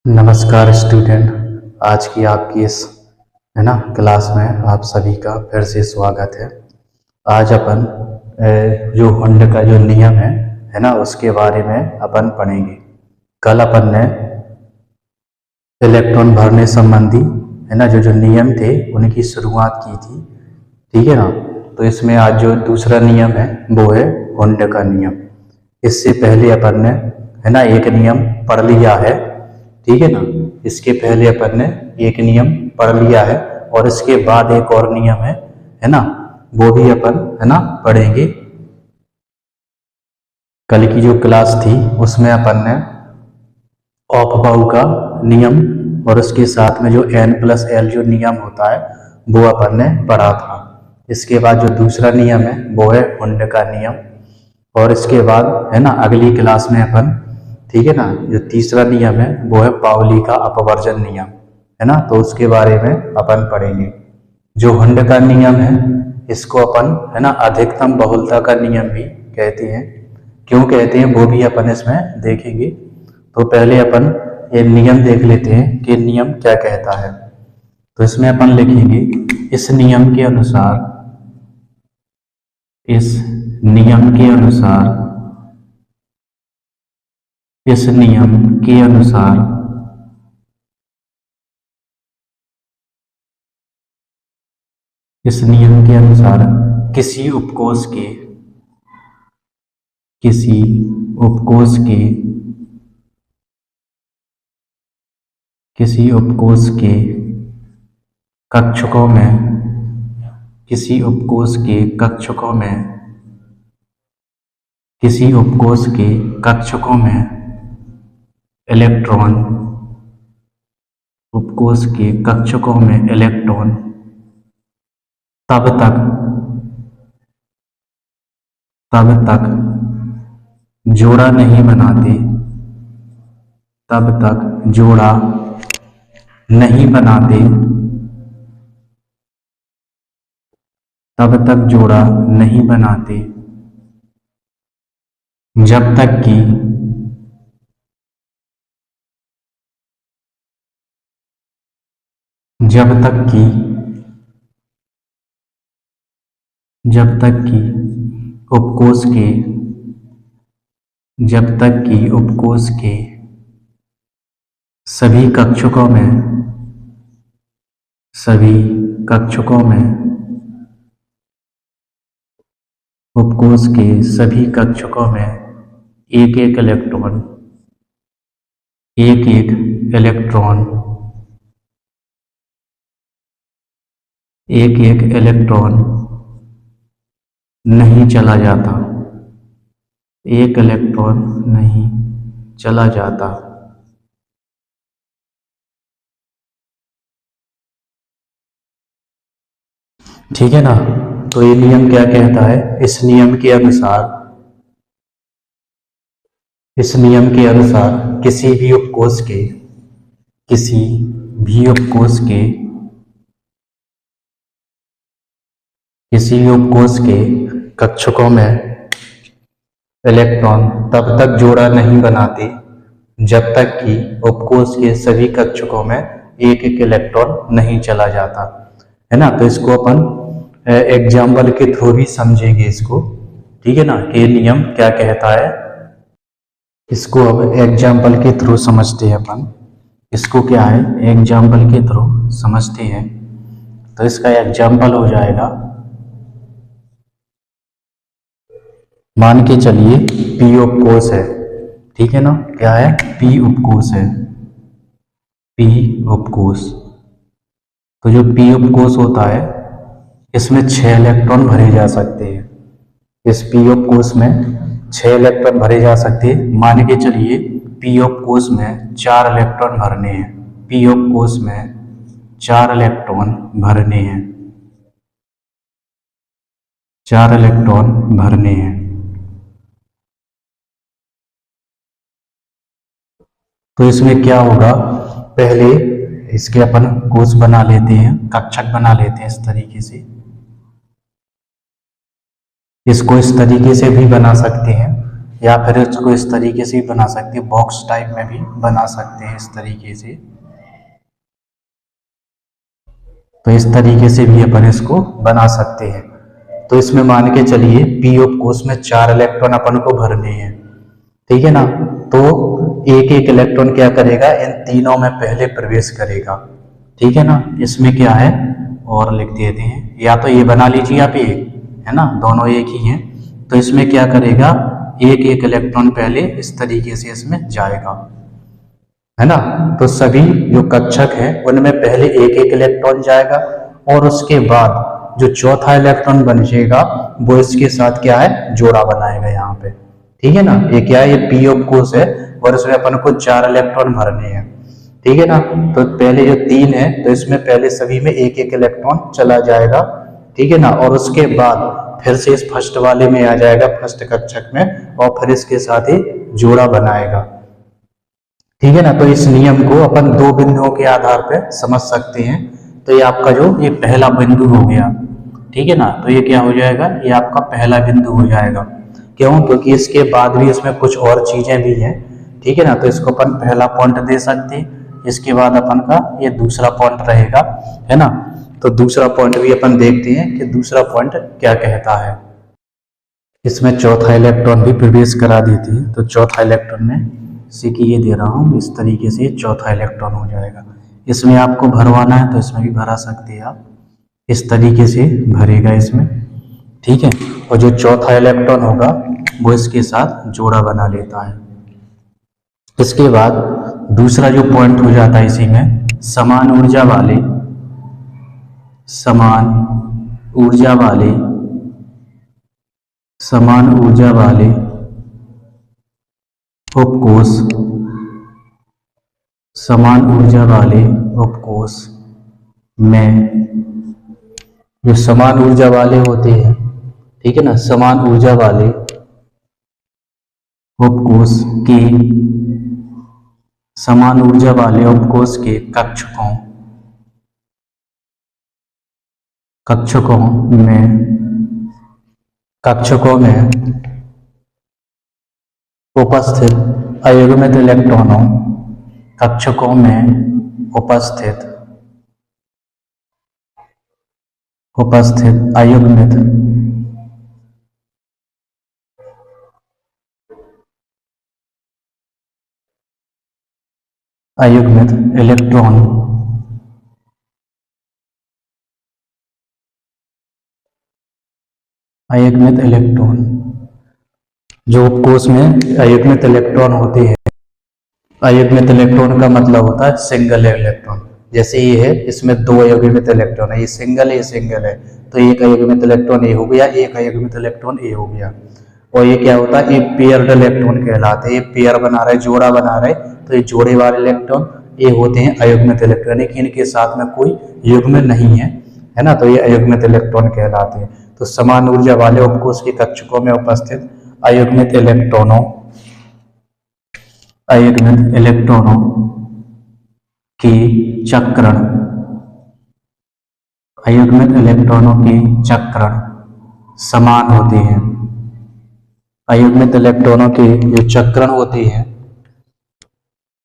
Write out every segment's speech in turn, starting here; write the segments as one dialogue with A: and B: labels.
A: नमस्कार स्टूडेंट। आज की आपकी इस क्लास में आप सभी का फिर से स्वागत है। आज अपन जो हुंड का जो नियम है ना उसके बारे में अपन पढ़ेंगे। कल अपन ने इलेक्ट्रॉन भरने संबंधी जो जो नियम थे उनकी शुरुआत की थी, ठीक है ना। तो इसमें आज जो दूसरा नियम है वो है हुंड का नियम। इससे पहले अपन ने एक नियम पढ़ लिया है, ठीक है ना। इसके पहले अपन ने एक नियम पढ़ लिया है और इसके बाद एक और नियम है ना, वो भी अपन पढ़ेंगे। कल की जो क्लास थी उसमें अपन ने ऑफ-बाउ का नियम और उसके साथ में जो N+L जो नियम होता है वो अपन ने पढ़ा था। इसके बाद जो दूसरा नियम है वो है हुंड का नियम और इसके बाद अगली क्लास में अपन, ठीक है ना, जो तीसरा नियम है वो है पाउली का अपवर्जन नियम, है ना। तो उसके बारे में अपन पढ़ेंगे। जो हुंड का नियम है इसको अपन अधिकतम बहुलता का नियम भी कहते हैं। क्यों कहते हैं वो भी अपन इसमें देखेंगे। तो पहले अपन ये नियम देख लेते हैं कि नियम क्या कहता है। तो इसमें अपन लिखेंगे इस नियम के अनुसार, इस नियम के अनुसार, इस नियम के अनुसार इस नियम के अनुसार किसी उपकोष के, किसी उपकोष के, किसी उपकोष के कक्षकों में, किसी उपकोष के कक्षकों में, किसी उपकोष के कक्षकों में इलेक्ट्रॉन, उपकोष के कक्षकों में इलेक्ट्रॉन तब तक जोड़ा नहीं बनाते, तब तक जोड़ा नहीं बनाते, तब तक जोड़ा नहीं बनाते जब तक कि उपकोष के सभी कक्षकों में, उपकोष के सभी कक्षकों में एक एक इलेक्ट्रॉन नहीं चला जाता, एक इलेक्ट्रॉन नहीं चला जाता। ठीक है ना। तो ये नियम क्या कहता है? इस नियम के अनुसार किसी भी उपकोष के, कक्षकों में इलेक्ट्रॉन तब तक जोड़ा नहीं बनाते जब तक कि उपकोष के सभी कक्षकों में एक एक इलेक्ट्रॉन नहीं चला जाता, है ना। तो इसको अपन एग्जाम्पल के थ्रू भी समझेंगे इसको, ठीक है ना, कि नियम क्या कहता है। इसको अब एग्जाम्पल के थ्रू समझते हैं अपन। इसको क्या है, एग्जाम्पल के थ्रू समझते हैं। तो इसका एग्जाम्पल हो जाएगा, मान के चलिए P उपकोष है, ठीक है ना। क्या है? P उपकोष है, P उपकोष। तो जो P उपकोष होता है इसमें 6 इलेक्ट्रॉन भरे जा सकते हैं। इस P उपकोष में 6 इलेक्ट्रॉन भरे जा सकते हैं। मान के चलिए P उपकोष में 4 इलेक्ट्रॉन भरने हैं, P उपकोष में 4 इलेक्ट्रॉन भरने हैं, 4 इलेक्ट्रॉन भरने हैं। तो इसमें क्या होगा, पहले इसके अपन कोष बना लेते हैं, कक्षक बना लेते हैं इस तरीके से। इसको इस तरीके से भी बना सकते हैं या फिर इसको इस तरीके से भी बना सकते हैं, बॉक्स टाइप में भी बना सकते हैं इस तरीके से। तो इस तरीके से भी अपन इसको बना सकते हैं। तो इसमें मान के चलिए पी ऑफ कोस में 4 इलेक्ट्रॉन अपन को भरने हैं, ठीक है ना। तो एक एक इलेक्ट्रॉन क्या करेगा, इन तीनों में पहले प्रवेश करेगा, ठीक है ना। इसमें क्या है और लिख देते हैं, या तो ये बना लीजिए आप, ये है ना, दोनों एक ही हैं। तो इसमें क्या करेगा, एक एक इलेक्ट्रॉन पहले इस तरीके से इसमें जाएगा, है ना। तो सभी जो कक्षक है उनमें पहले एक एक इलेक्ट्रॉन जाएगा और उसके बाद जो चौथा इलेक्ट्रॉन बचेगा वो इसके साथ क्या है, जोड़ा बनाएगा यहाँ पे, ठीक है ना। ये क्या है, ये पी ऑफ कोस है और इसमें अपन को 4 इलेक्ट्रॉन भरने हैं, ठीक है ना। तो पहले जो 3 है तो इसमें पहले सभी में एक एक इलेक्ट्रॉन चला जाएगा, ठीक है ना। और उसके बाद फिर से इस फर्स्ट वाले में आ जाएगा, फर्स्ट कक्षक में, और फिर इसके साथ ही जोड़ा बनाएगा, ठीक है ना। तो इस नियम को अपन 2 बिंदुओं के आधार पर समझ सकते हैं। तो ये आपका जो ये पहला बिंदु हो गया, ठीक है ना। तो ये क्या हो जाएगा, ये आपका पहला बिंदु हो जाएगा। क्यों, क्योंकि इसके बाद भी इसमें कुछ और चीजें भी हैं, ठीक है ना। तो इसको अपन पहला पॉइंट दे सकते हैं, इसके बाद अपन का ये दूसरा पॉइंट रहेगा, है ना। तो दूसरा पॉइंट भी अपन देखते हैं कि दूसरा पॉइंट क्या कहता है। इसमें चौथा इलेक्ट्रॉन भी प्रवेश करा देते हैं। तो चौथा इलेक्ट्रॉन में सी की ये दे रहा हूँ, इस तरीके से चौथा इलेक्ट्रॉन हो जाएगा। इसमें आपको भरवाना है तो इसमें भी भरा सकते हैं आप, इस तरीके से भरेगा इसमें, ठीक है। और जो चौथा इलेक्ट्रॉन होगा वो इसके साथ जोड़ा बना लेता है। इसके बाद दूसरा जो पॉइंट हो जाता है इसी में, समान ऊर्जा वाले उपकोष, समान ऊर्जा वाले उपकोष में, जो समान ऊर्जा वाले होते हैं, ठीक है ना, समान ऊर्जा वाले उपकोष के, समान ऊर्जा वाले उपकोष के कक्षकों में उपस्थित अयुग्मित इलेक्ट्रॉनों, कक्षकों में उपस्थित अयुग्मित इलेक्ट्रॉन जो उपकोष में अयुग्मित इलेक्ट्रॉन होते हैं। अयुग्मित इलेक्ट्रॉन का मतलब होता है सिंगल इलेक्ट्रॉन। जैसे ये है, इसमें 2 अयुग्मित इलेक्ट्रॉन है, ये सिंगल है, तो एक अयुग्मित इलेक्ट्रॉन ए हो गया, एक अयुग्मित इलेक्ट्रॉन ए हो गया। और ये क्या होता है, एक पेयर्ड इलेक्ट्रॉन कहलाते हैं। ये पेयर बना रहा है, जोड़ा बना रहा है, तो ये जोड़े वाले इलेक्ट्रॉन ये होते हैं अयुग्मित इलेक्ट्रॉन, लेकिन इनके साथ में कोई युग्म नहीं है ना। तो ये अयुग्मित इलेक्ट्रॉन कहलाते हैं। तो समान ऊर्जा वाले उपकोष के कक्षकों में उपस्थित अयुग्मित इलेक्ट्रॉनों के चक्रण समान होते हैं। अयुग्मित इलेक्ट्रॉनों के जो चक्रण होते हैं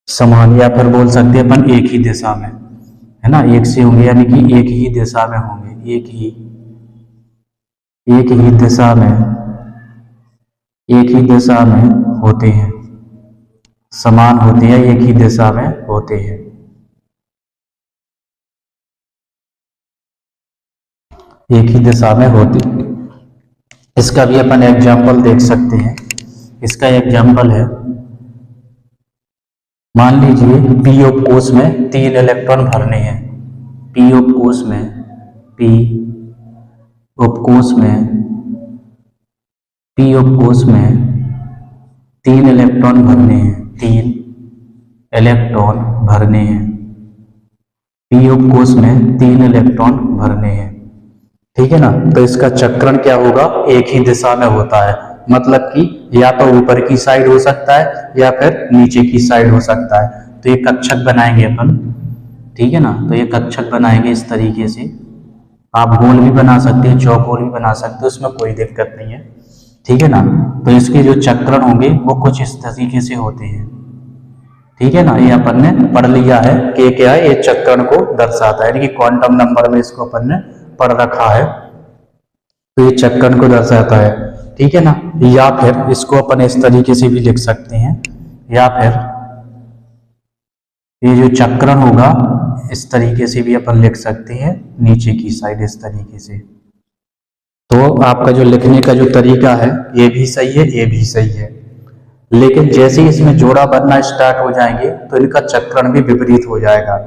A: समान, या फिर बोल सकते हैं अपन एक ही दिशा में, है ना, एक से होंगे, यानी कि एक ही दिशा में होंगे, एक ही दिशा में होते हैं, समान होते हैं, एक ही दिशा में होते हैं, एक ही दिशा में होते हैं। इसका भी अपन एग्जाम्पल देख सकते हैं। इसका एग्जाम्पल है, मान लीजिए पी ऑफ कोष में 3 इलेक्ट्रॉन भरने हैं। पी ऑफ कोष में 3 इलेक्ट्रॉन भरने हैं, 3 इलेक्ट्रॉन भरने हैं। पी ऑफ कोष में 3 इलेक्ट्रॉन भरने हैं, ठीक है ना। तो इसका चक्रण क्या होगा, एक ही दिशा में होता है, मतलब कि या तो ऊपर की साइड हो सकता है या फिर नीचे की साइड हो सकता है। तो ये कक्षक बनाएंगे अपन, ठीक है ना। तो ये कक्षक बनाएंगे इस तरीके से। आप गोल भी बना सकते हैं, चौकोर भी बना सकते हैं, उसमें कोई दिक्कत नहीं है, ठीक है ना। तो इसके जो चक्रण होंगे वो कुछ इस तरीके से होते हैं, ठीक है ना। ये अपन ने पढ़ लिया है कि क्या है, ये चक्रण को दर्शाता है, यानी कि क्वांटम नंबर में इसको अपन ने पढ़ रखा है, तो ये चक्रण को दर्शाता है, ठीक है ना। या फिर इसको अपन इस तरीके से भी लिख सकते हैं, या फिर ये जो चक्रण होगा इस तरीके से भी अपन लिख सकते हैं, नीचे की साइड इस तरीके से। तो आपका जो लिखने का जो तरीका है ये भी सही है, ये भी सही है, लेकिन जैसे ही इसमें जोड़ा बनना स्टार्ट हो जाएंगे तो इनका चक्रण भी विपरीत हो जाएगा।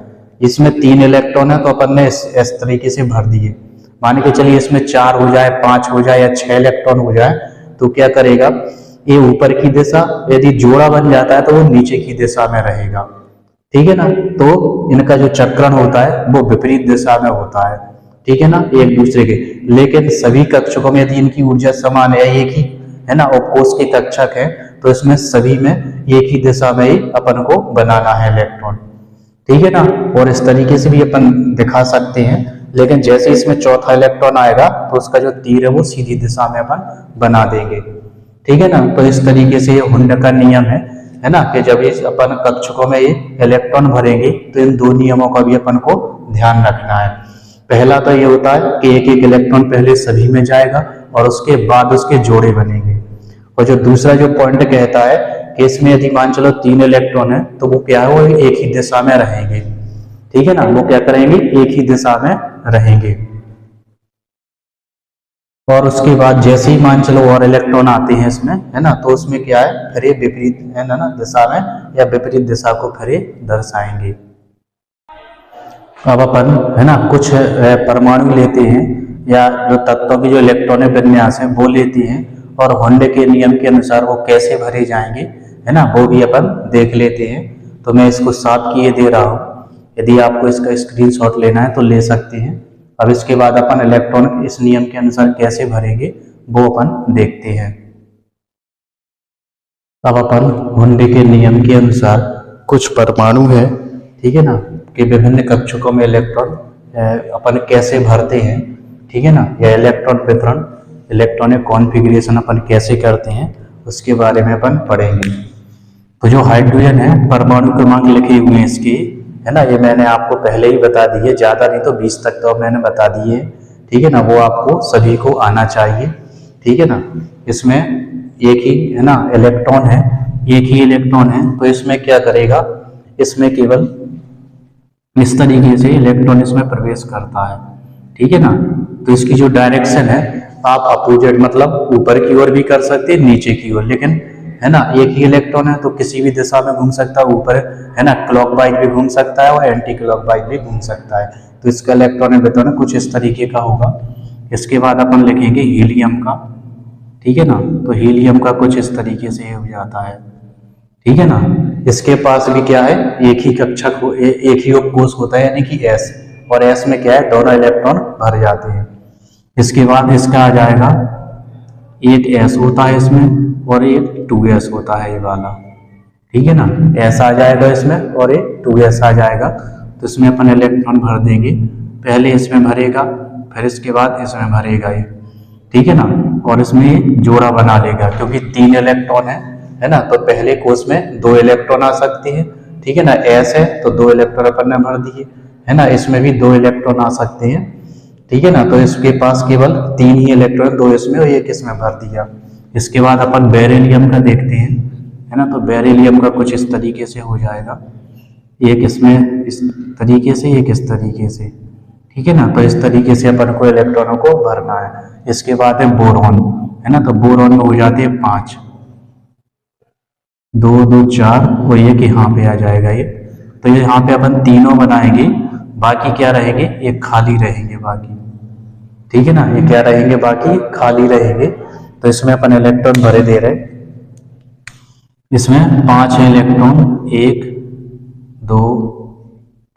A: इसमें 3 इलेक्ट्रॉन है तो अपन ने इस तरीके से भर दिए, मान के चलिए इसमें 4 हो जाए, 5 हो जाए या 6 इलेक्ट्रॉन हो जाए, तो क्या करेगा, ये ऊपर की दिशा, यदि जोड़ा बन जाता है तो वो नीचे की दिशा में रहेगा, ठीक है ना। तो इनका जो चक्रण होता है वो विपरीत दिशा में होता है, ठीक है ना, एक दूसरे के। लेकिन सभी कक्षकों में यदि इनकी ऊर्जा समान है, एक ही है ना, और कोष के कक्षक है, तो इसमें सभी में एक ही दिशा में ही अपन को बनाना है इलेक्ट्रॉन, ठीक है ना। और इस तरीके से भी अपन दिखा सकते हैं, लेकिन जैसे इसमें चौथा इलेक्ट्रॉन आएगा तो उसका जो तीर है वो सीधी दिशा में अपन बना देंगे, ठीक है ना। तो इस तरीके से ये हुंड का नियम है ना, कि जब इस अपन कक्षकों में ये इलेक्ट्रॉन भरेंगे तो इन 2 नियमों का भी अपन को ध्यान रखना है। पहला तो ये होता है कि एक एक इलेक्ट्रॉन पहले सभी में जाएगा और उसके बाद उसके जोड़े बनेंगे। और जो दूसरा जो पॉइंट कहता है कि इसमें यदि मान चलो 3 इलेक्ट्रॉन है तो वो क्या है, वो एक ही दिशा में रहेंगे, ठीक है ना, वो क्या करेंगे, एक ही दिशा में रहेंगे। और उसके बाद जैसे ही मान चलो और इलेक्ट्रॉन आते हैं इसमें, है ना, तो उसमें क्या है, फिर ये विपरीत है ना दिशा में या विपरीत दिशा को फिर दर्शाएंगे। अब अपन है ना कुछ परमाणु लेते हैं या जो तत्वों की जो इलेक्ट्रॉनिक विन्यास है वो लेते हैं, और हुंड के नियम के अनुसार वो कैसे भरे जाएंगे, है ना, वो भी अपन देख लेते हैं। तो मैं इसको साफ किए दे रहा हूँ, यदि आपको इसका स्क्रीनशॉट लेना है तो ले सकते हैं। अब इसके बाद अपन इलेक्ट्रॉन इस नियम के अनुसार कैसे भरेंगे वो अपन देखते हैं। अब अपन हुंड के नियम के अनुसार कुछ परमाणु है, ठीक है ना, कि विभिन्न कक्षकों में इलेक्ट्रॉन अपन कैसे भरते हैं, ठीक है ना, या इलेक्ट्रॉन वितरण, इलेक्ट्रॉनिक कॉन्फ़िगरेशन अपन कैसे करते हैं उसके बारे में अपन पढ़ेंगे। तो जो हाइड्रोजन है परमाणु क्रमांक लिखे हुए हैं इसके, है ना, ये मैंने आपको पहले ही बता दी है, ज़्यादा नहीं तो 20 तक तो मैंने बता दिए, ठीक है ना, वो आपको सभी को आना चाहिए, ठीक है ना। इसमें एक ही है ना इलेक्ट्रॉन है, एक ही इलेक्ट्रॉन है, तो इसमें क्या करेगा, इसमें केवल इस तरीके से इलेक्ट्रॉन इसमें प्रवेश करता है, ठीक है ना। तो इसकी जो डायरेक्शन है आप अपोजिट मतलब ऊपर की ओर भी कर सकते हैं, नीचे की ओर, लेकिन है ना एक ही इलेक्ट्रॉन है तो किसी भी दिशा में घूम सकता है, ऊपर है ना क्लॉकवाइज भी घूम सकता है और एंटी क्लॉकवाइज भी घूम सकता है। तो इसका इलेक्ट्रॉनिक वितरण कुछ इस तरीके का होगा। इसके बाद अपन लिखेंगे हीलियम का, ठीक है ना, तो हीलियम का कुछ इस तरीके से हो जाता है, ठीक है ना। इसके पास भी क्या है, एक ही कक्षक एक ही उपकोष होता है, यानी कि S, और S में क्या है, दोनों इलेक्ट्रॉन भर जाते हैं। इसके बाद इसका आ जाएगा एक S होता है इसमें और एक 2S होता है ये वाला, ठीक है ना, S आ जाएगा इसमें और एक 2S आ जाएगा। तो इसमें अपन इलेक्ट्रॉन भर देंगे, पहले इसमें भरेगा फिर इसके बाद इसमें भरेगा ये, ठीक है ना, और इसमें जोड़ा बना लेगा क्योंकि 3 इलेक्ट्रॉन है ना, तो पहले कोष में 2 इलेक्ट्रॉन आ सकते हैं, ठीक है ना, S है तो 2 इलेक्ट्रॉन अपन ने भर दिए, है ना, इसमें भी 2 इलेक्ट्रॉन आ सकते हैं, ठीक है ना, तो इसके पास केवल 3 ही इलेक्ट्रॉन, 2 इसमें और 1 इसमें भर दिया। इसके बाद अपन बेरिलियम का देखते हैं, है ना, तो बेरिलियम का कुछ इस तरीके से हो जाएगा, एक इसमें इस तरीके से, एक इस तरीके से, ठीक है ना, तो इस तरीके से अपन को इलेक्ट्रॉनों को भरना है। इसके बाद है बोरॉन, है ना, तो बोरॉन में हो जाते हैं 5, 2 2 4 और एक यहाँ पे आ जाएगा ये, तो ये यहाँ पे अपन तीनों बनाएंगे, बाकी क्या रहेंगे, ये खाली रहेंगे बाकी, ठीक है ना, ये क्या रहेंगे, बाकी खाली रहेंगे। तो इसमें अपन इलेक्ट्रॉन भरे दे रहे, इसमें 5 है इलेक्ट्रॉन, 1 2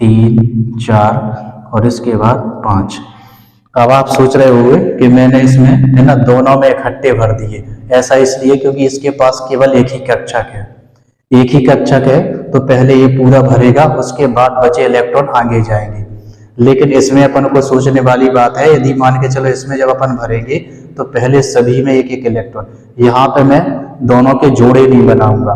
A: 3 4 और इसके बाद 5। अब आप सोच रहे होंगे कि मैंने इसमें है ना दोनों में इकट्ठे भर दिए, ऐसा इसलिए क्योंकि इसके पास केवल एक ही कक्षक है, एक ही कक्षक है, तो पहले ये पूरा भरेगा, उसके बाद बचे इलेक्ट्रॉन आगे जाएंगे। लेकिन इसमें अपन को सोचने वाली बात है, यदि मान के चलो इसमें जब अपन भरेंगे तो पहले सभी में एक एक इलेक्ट्रॉन, यहाँ पे मैं दोनों के जोड़े नहीं बनाऊंगा,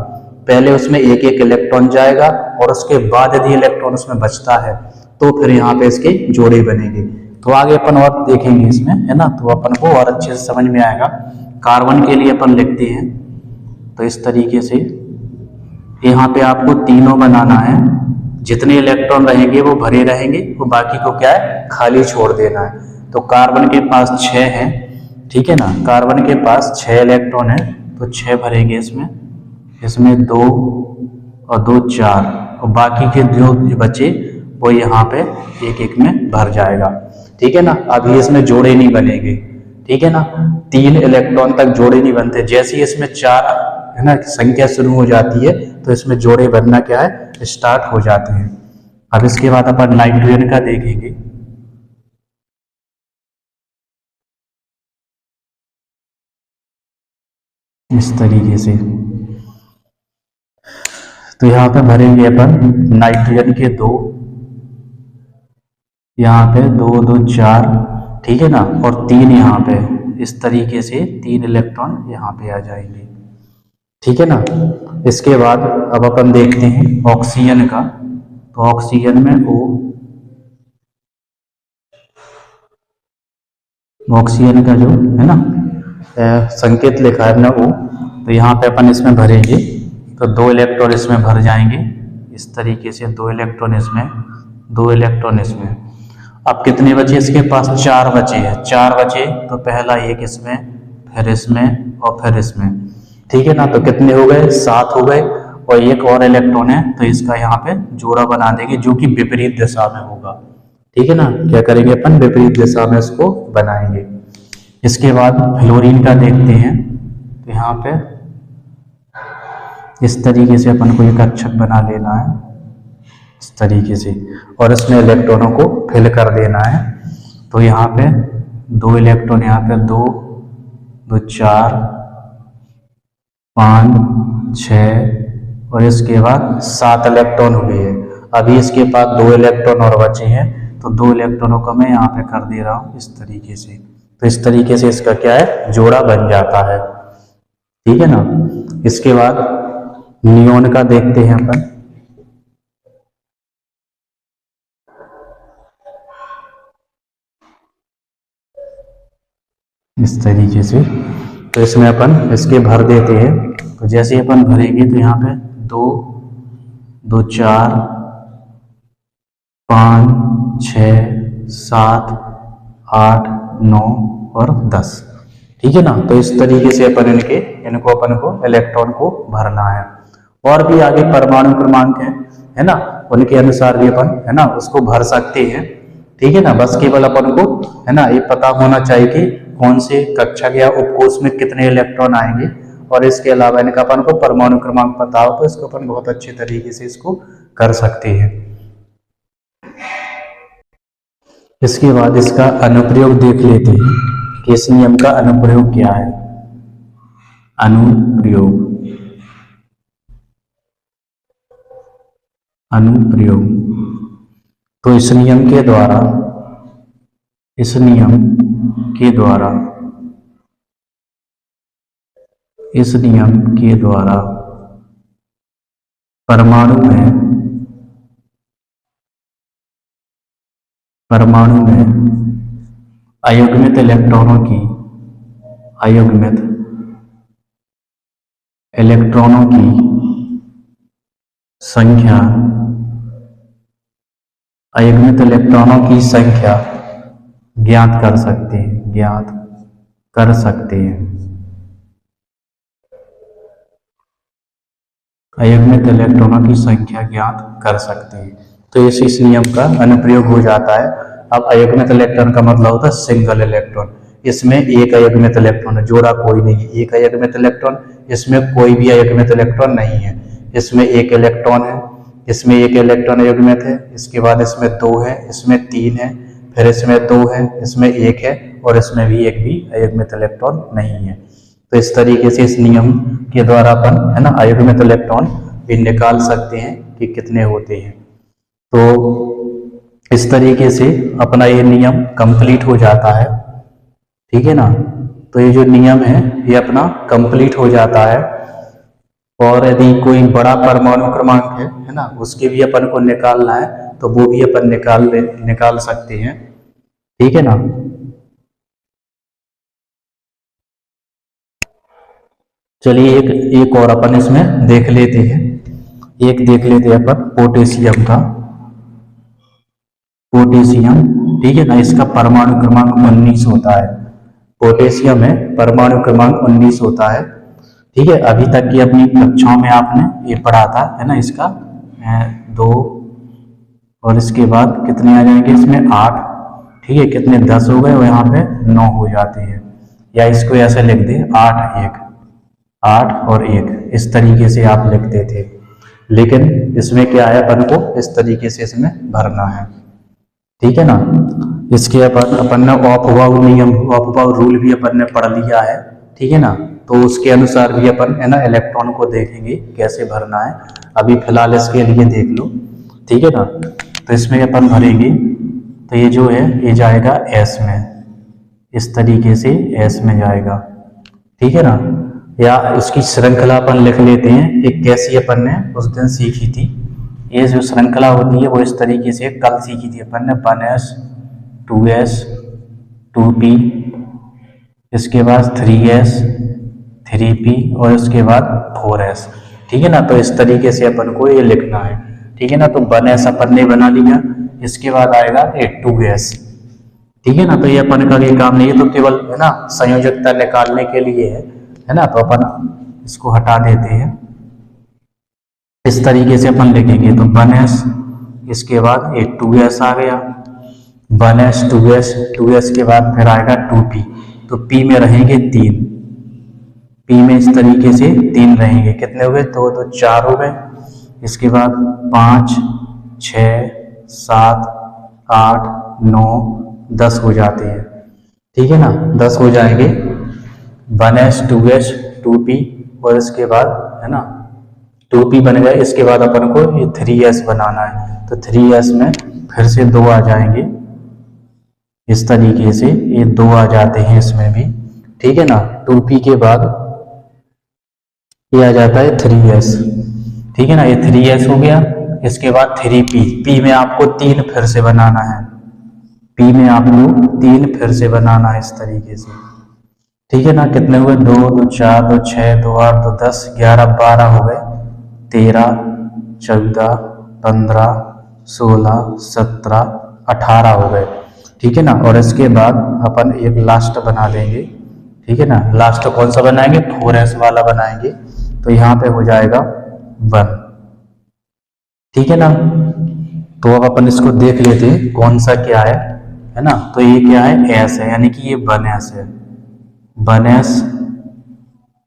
A: पहले उसमें एक एक इलेक्ट्रॉन जाएगा और उसके बाद यदि इलेक्ट्रॉन उसमें बचता है तो फिर यहाँ पे इसके जोड़े बनेंगे। तो आगे अपन और देखेंगे इसमें, है ना, तो अपन को और अच्छे से समझ में आएगा। कार्बन के लिए अपन लिखते हैं तो इस तरीके से, यहाँ पे आपको तीनों बनाना है, जितने इलेक्ट्रॉन रहेंगे वो भरे रहेंगे, वो बाकी को क्या है खाली छोड़ देना है। तो कार्बन के पास 6 है, ठीक है ना, कार्बन के पास 6 इलेक्ट्रॉन है, तो 6 भरेंगे इसमें, इसमें 2 और 2 4, और बाकी के जो बचे वो यहाँ पे एक एक में भर जाएगा, ठीक है ना। अभी इसमें जोड़े नहीं बनेंगे, ठीक है ना, 3 इलेक्ट्रॉन तक जोड़े नहीं बनते, जैसे ही इसमें 4 है ना संख्या शुरू हो जाती है तो इसमें जोड़े बनना क्या है स्टार्ट हो जाते हैं। अब इसके बाद अपन नाइट्रोजन का देखेंगे। इस तरीके से, तो यहाँ पे भरेंगे अपन नाइट्रोजन के 2, यहाँ पे 2 2 4, ठीक है ना, और 3 यहाँ पे, इस तरीके से 3 इलेक्ट्रॉन यहाँ पे आ जाएंगे, ठीक है ना। इसके बाद अब अपन देखते हैं ऑक्सीजन का, तो ऑक्सीजन में ऑक्सीजन का जो है ना संकेत लिखा है ना O, तो यहाँ पे अपन इसमें भरेंगे तो 2 इलेक्ट्रॉन इसमें भर जाएंगे, इस तरीके से 2 इलेक्ट्रॉन इसमें, 2 इलेक्ट्रॉन इसमें। अब कितने बचे इसके पास, 4 बचे हैं, 4 बचे तो पहला एक इसमें, फिर इसमें और फिर इसमें, ठीक है ना। तो कितने हो गए, 7 हो गए, और एक और इलेक्ट्रॉन है तो इसका यहाँ पे जोड़ा बना देंगे जो कि विपरीत दिशा में होगा, ठीक है ना। क्या करेंगे अपन, विपरीत दिशा में इसको बनाएंगे। इसके बाद फ्लोरीन का देखते हैं, तो यहाँ पे इस तरीके से अपन को एक कक्षक बना लेना है, इस तरीके से, और इसमें इलेक्ट्रॉनों को फिल कर देना है। तो यहाँ पे 2 इलेक्ट्रॉन, यहाँ पे 2 2 4 5 6, और इसके बाद 7 इलेक्ट्रॉन हुए हैं। अभी इसके पास 2 इलेक्ट्रॉन और बचे हैं, तो 2 इलेक्ट्रॉनों को मैं यहाँ पे कर दे रहा हूँ इस तरीके से। तो इस तरीके से इसका क्या है, जोड़ा बन जाता है, ठीक है ना। इसके बाद नियोन का देखते हैं अपन। इस तरीके से, तो इसमें अपन इसके भर देते हैं। तो जैसे ही अपन भरेंगे तो यहाँ पे 2 2 4 5 6 7 8 9 और 10, ठीक है ना। तो इस तरीके से अपन इनको अपन को इलेक्ट्रॉन को भरना है। और भी आगे परमाणु क्रमांक है ना, उनके अनुसार भी अपन है ना उसको भर सकते हैं, ठीक है ना। बस केवल अपन को है ना ये पता होना चाहिए कि कौन से कक्षक या उपकोष में कितने इलेक्ट्रॉन आएंगे, और इसके अलावा इनका अपन को परमाणु क्रमांक पता हो तो इसको अपन बहुत अच्छे तरीके से इसको कर सकते हैं। इसके बाद इसका अनुप्रयोग देख लेते हैं कि इस नियम का अनुप्रयोग क्या है। अनुप्रयोग, अनुप्रयोग, तो इस नियम के द्वारा, इस नियम के द्वारा, इस नियम के द्वारा परमाणु में, परमाणु में अयुग्मित इलेक्ट्रॉनों की, अयुग्मित इलेक्ट्रॉनों की संख्या, अयुग्मित इलेक्ट्रॉनों की संख्या ज्ञात कर सकते हैं, ज्ञात कर सकते हैं। अयुग्मित इलेक्ट्रॉनों की संख्या ज्ञात कर सकते हैं। तो इस नियम का अनुप्रयोग हो जाता है। अब अयुग्मित इलेक्ट्रॉन का मतलब होता है सिंगल इलेक्ट्रॉन, इसमें एक अयुग्मित इलेक्ट्रॉन है, जोड़ा कोई नहीं है, एक अयुग्मित इलेक्ट्रॉन, इसमें कोई भी अयुग्मित इलेक्ट्रॉन नहीं है, इसमें एक इलेक्ट्रॉन है, इसमें एक इलेक्ट्रॉन अयुग्मित है, इसके बाद इसमें 2 है, इसमें 3 है, फिर इसमें 2 है, इसमें 1 है, और इसमें भी एक भी अयुग्मित इलेक्ट्रॉन नहीं है। तो इस तरीके से इस नियम के द्वारा अपन है ना अयुग्मित इलेक्ट्रॉन भी निकाल सकते हैं कि कितने होते हैं। तो इस तरीके से अपना ये नियम कंप्लीट हो जाता है, ठीक है ना। तो ये जो नियम है ये अपना कंप्लीट हो जाता है। और यदि कोई बड़ा परमाणु क्रमांक है ना, उसके भी अपन को निकालना है तो वो भी अपन निकाल सकते हैं। ठीक है ना। चलिए एक और अपन इसमें देख लेते हैं। एक देख लेते हैं अपन पोटेशियम का। पोटेशियम, ठीक है ना, इसका परमाणु क्रमांक 19 होता है। पोटेशियम है, परमाणु क्रमांक 19 होता है। ठीक है, अभी तक की अपनी कक्षाओं में आपने ये पढ़ा था, है ना, इसका 2 और इसके बाद कितने आ जाएंगे इसमें 8। ठीक है, कितने 10 हो गए और यहाँ पे 9 हो जाते हैं। या इसको ऐसे लिख दे 8 और 1, इस तरीके से आप लिखते थे। लेकिन इसमें क्या है, अपन को इस तरीके से इसमें भरना है। ठीक है ना। इसके अपन ने ऑफ-बाउ नियम, ऑफ-बाउ रूल भी अपन ने पढ़ लिया है। ठीक है ना। तो उसके अनुसार भी अपन, है ना, इलेक्ट्रॉन को देखेंगे कैसे भरना है। अभी फिलहाल इसके लिए देख लो। ठीक है ना। तो इसमें अपन भरेंगे तो ये जो है ये जाएगा एस में, इस तरीके से एस में जाएगा। ठीक है ना। या उसकी श्रृंखला अपन लिख लेते हैं कि कैसी अपन ने उस दिन सीखी थी। ये जो श्रृंखला होती है वो इस तरीके से कल सीखी थी अपन ने, 1s 2s 2p, इसके बाद 3s 3p और उसके बाद 4s। ठीक है ना। तो इस तरीके से अपन को ये लिखना है। ठीक है ना। तो 1s अपन ने बना लिया, इसके बाद आएगा 2s। ठीक है ना। तो ये अपन का ये काम नहीं है, तो केवल, है ना, संयोजकता निकालने के लिए है ना। तो अपन इसको हटा देते हैं, इस तरीके से अपन लिखेंगे। तो 1s, इसके बाद 2s आ गया, 1s 2s के बाद फिर आएगा 2p। तो p में रहेंगे 3, p में इस तरीके से 3 रहेंगे। कितने हो गए, 2 तो 4 हो गए। इसके बाद 5 6 7 8 9 10 हो जाते हैं। ठीक है ना। 10 हो जाएंगे, 1s 2s 2p और इसके बाद, है ना, 2p बन गए। इसके बाद अपन को ये 3s बनाना है। तो 3s में फिर से 2 आ जाएंगे, इस तरीके से ये 2 आ जाते हैं इसमें भी। ठीक है ना। 2p के बाद ये आ जाता है 3s। ठीक है ना। ये 3s हो गया। इसके बाद 3p, p में आपको 3 फिर से बनाना है, p में आपको 3 फिर से बनाना है, इस तरीके से। ठीक है ना। कितने हुए, 2 2 4 2 6 2 8 2 10 11 12 हो गए, 13 14 15 16 17 18 हो गए। ठीक है ना। और इसके बाद अपन एक लास्ट बना देंगे। ठीक है ना। लास्ट कौन सा बनाएंगे, 4s वाला बनाएंगे। तो यहाँ पे हो जाएगा 1। ठीक है ना। तो अब अपन इसको देख लेते हैं कौन सा क्या है ना। तो ये क्या है, s है, यानी कि ये 1s है। 1s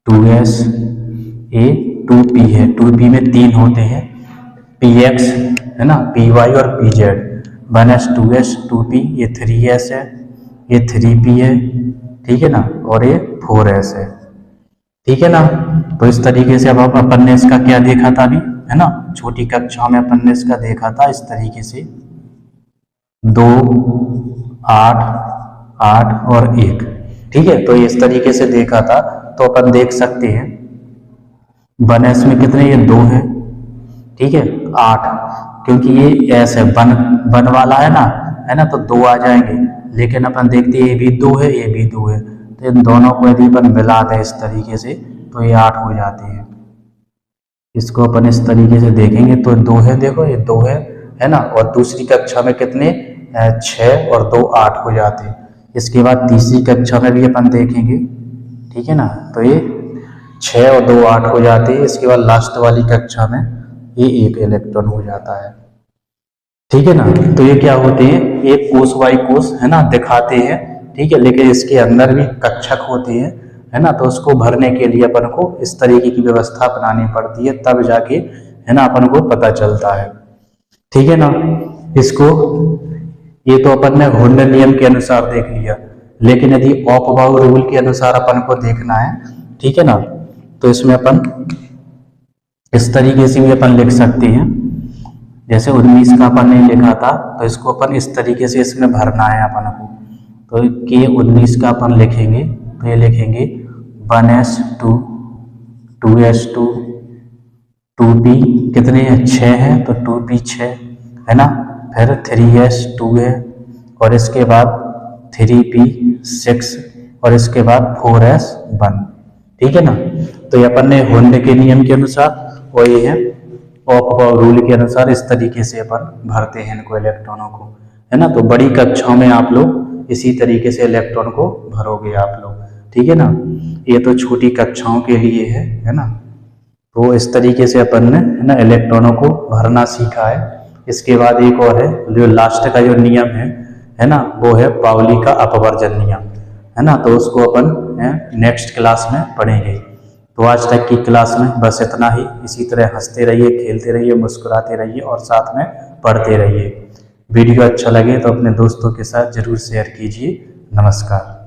A: 2s, ये 2p है। 2p में 3 होते हैं, px, है ना, py और pz। 1s 2s 2p, ये 3s है, ये 3p है। ठीक है ना। और ये 4s है। ठीक है ना। तो इस तरीके से अब अपन ने इसका क्या देखा था अभी, है ना, छोटी कक्षा में अपन ने इसका देखा था इस तरीके से 2 8 8 और 1। ठीक है। तो इस तरीके से देखा था। तो अपन देख सकते हैं 1s में कितने, ये 2 है। ठीक है, 8, क्योंकि ये s है, बन वाला है ना, तो 2 आ जाएंगे। लेकिन अपन देखते हैं ये भी 2 है, ये भी 2 है। तो इन दोनों को यदि अपन मिला दें इस तरीके से तो ये 8 हो जाते हैं। इसको अपन इस तरीके से देखेंगे तो 2 है, देखो ये 2 है ना। और दूसरी कक्षा में कितने, 6 और 2 8 हो जाते हैं। इसके बाद तीसरी कक्षा में भी अपन देखेंगे। ठीक है ना। तो ये 6 और 2 8 हो जाते हैं। इसके बाद लास्ट वाली कक्षा में ये 1 इलेक्ट्रॉन हो जाता है। ठीक है ना। तो ये क्या होते हैं, ये कोष बाई कोष, है ना, दिखाते हैं। ठीक है। लेकिन इसके अंदर भी कक्षक होते हैं, है ना। तो उसको भरने के लिए अपन को इस तरीके की व्यवस्था अपनानी पड़ती है, तब जाके, है ना, अपन को पता चलता है। ठीक है ना। इसको, ये तो अपन ने हुंड नियम के अनुसार देख लिया। लेकिन यदि ऑफ-बाउ रूल के अनुसार अपन को देखना है, ठीक है ना, तो इसमें अपन इस तरीके से भी अपन लिख सकते हैं। जैसे 19 का अपन ने लिखा था, तो इसको अपन इस तरीके से इसमें भरना है अपन को। तो कि 19 का अपन लिखेंगे तो ये लिखेंगे 1s2 2s2 2p कितने हैं 6 हैं तो 2p 6 है ना, फिर 3s 2 है और इसके बाद 3p 6 और इसके बाद 4s 1। ठीक है ना, तो ये अपन ने होल्ड के नियम के अनुसार और ये है ऑफ बाउ रूल के अनुसार इस तरीके से अपन भरते हैं इनको इलेक्ट्रॉनों को, है ना। तो बड़ी कक्षाओं में आप लोग इसी तरीके से इलेक्ट्रॉन को भरोगे आप लोग, ठीक है ना। ये तो छोटी कक्षाओं के लिए है ना। तो इस तरीके से अपन ने है ना इलेक्ट्रॉनों को भरना सीखा है। इसके बाद एक और है जो लास्ट का जो नियम है ना, वो है पाउली का अपवर्जन नियम, है ना। तो उसको अपन नेक्स्ट क्लास में पढ़ेंगे। तो आज तक की क्लास में बस इतना ही। इसी तरह हंसते रहिए, खेलते रहिए, मुस्कुराते रहिए और साथ में पढ़ते रहिए। वीडियो अच्छा लगे तो अपने दोस्तों के साथ जरूर शेयर कीजिए। नमस्कार।